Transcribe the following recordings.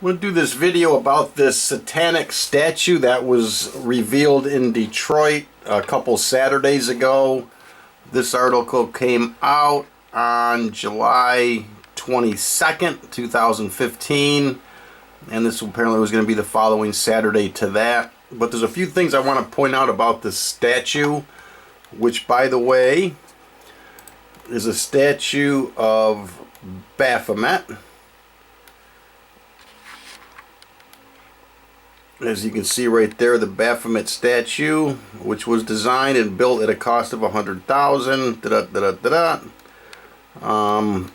We'll do this video about this satanic statue that was revealed in Detroit a couple Saturdays ago. This article came out on July 22nd, 2015, and this apparently was going to be the following Saturday to that. But there's a few things I want to point out about this statue, which, by the way, is a statue of Baphomet. As you can see right there, the Baphomet statue, which was designed and built at a cost of $100,000.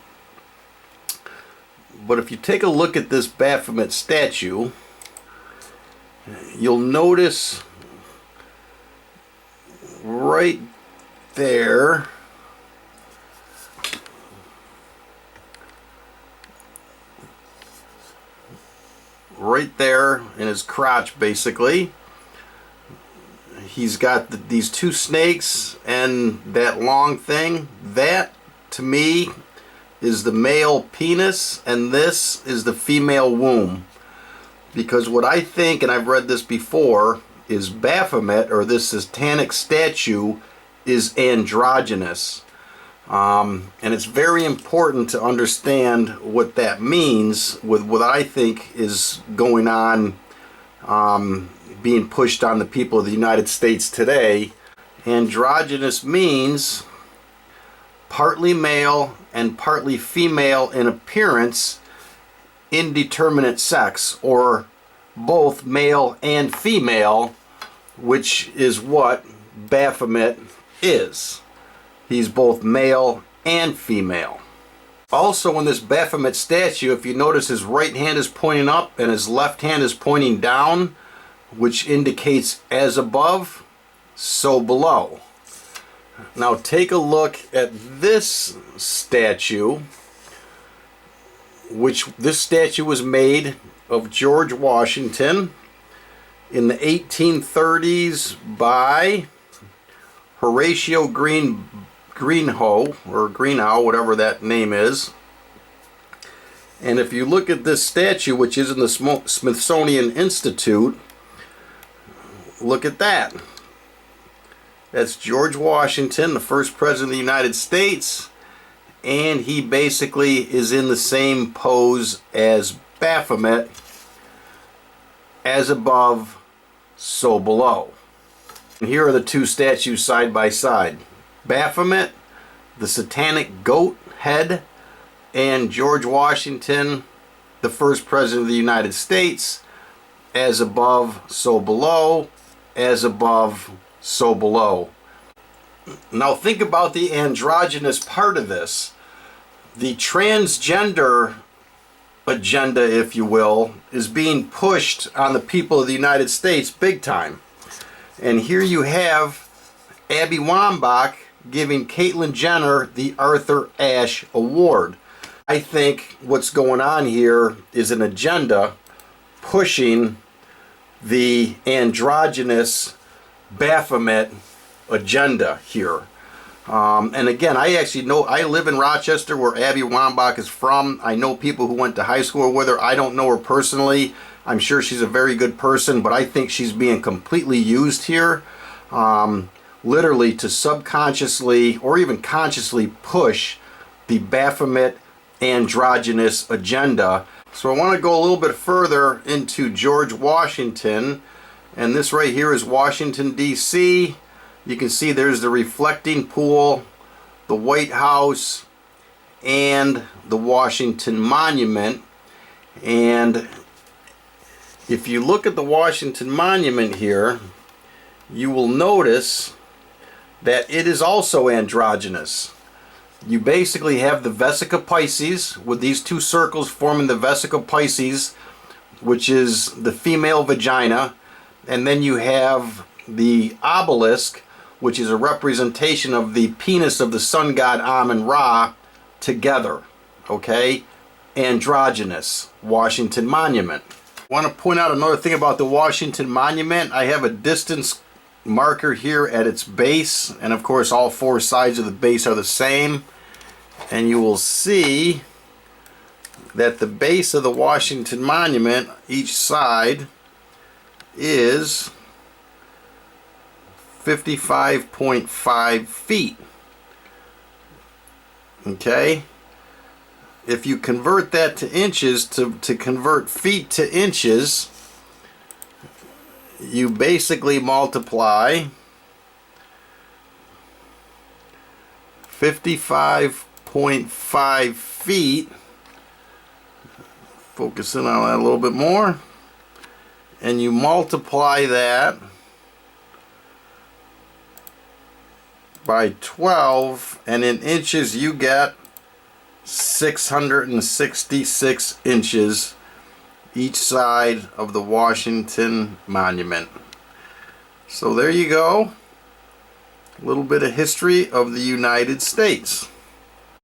But if you take a look at this Baphomet statue, you'll notice right there, in his crotch, basically, he's got these two snakes and that long thing. That, to me, is the male penis, and this is the female womb. Because what I think, and I've read this before, is Baphomet, or this satanic statue, is androgynous. And it's very important to understand what that means with what I think is going on, being pushed on the people of the United States today. Androgynous means partly male and partly female in appearance, indeterminate sex, or both male and female, which is what Baphomet is. He's both male and female. Also, in this Baphomet statue, if you notice, his right hand is pointing up and his left hand is pointing down, which indicates as above, so below. Now take a look at this statue, which this statue was made of George Washington in the 1830s by Horatio Greenhow, whatever that name is. And if you look at this statue, which is in the Smithsonian Institute, look at that. That's George Washington, the first president of the United States, and he basically is in the same pose as Baphomet, as above, so below. And here are the two statues side by side. Baphomet, the satanic goat head, and George Washington, the first president of the United States, as above, so below, as above, so below. Now think about the androgynous part of this. The transgender agenda, if you will, is being pushed on the people of the United States big time. And here you have Abby Wambach giving Caitlyn Jenner the Arthur Ashe Award. I think what's going on here is an agenda pushing the androgynous Baphomet agenda here. And again, I actually know, I live in Rochester, where Abby Wambach is from. I know people who went to high school with her. I don't know her personally. I'm sure she's a very good person, but I think she's being completely used here, literally to subconsciously or even consciously push the Baphomet androgynous agenda. So I want to go a little bit further into George Washington, and this right here is Washington, D.C. You can see there's the reflecting pool, the White House, and the Washington Monument. And if you look at the Washington Monument here, you will notice that it is also androgynous. You basically have the Vesica Piscis, with these two circles forming the Vesica Piscis, which is the female vagina, and then you have the obelisk, which is a representation of the penis of the sun god Amun-Ra together. Okay? Androgynous Washington Monument. I want to point out another thing about the Washington Monument. I have a distance marker here at its base, and of course all four sides of the base are the same, and you will see that the base of the Washington Monument, each side, is 55.5 feet. Okay? If you convert that to inches, to convert feet to inches, you basically multiply 55.5 feet, focusing on that a little bit more, and you multiply that by 12, and in inches you get 666 inches each side of the Washington Monument. So there you go. A little bit of history of the United States.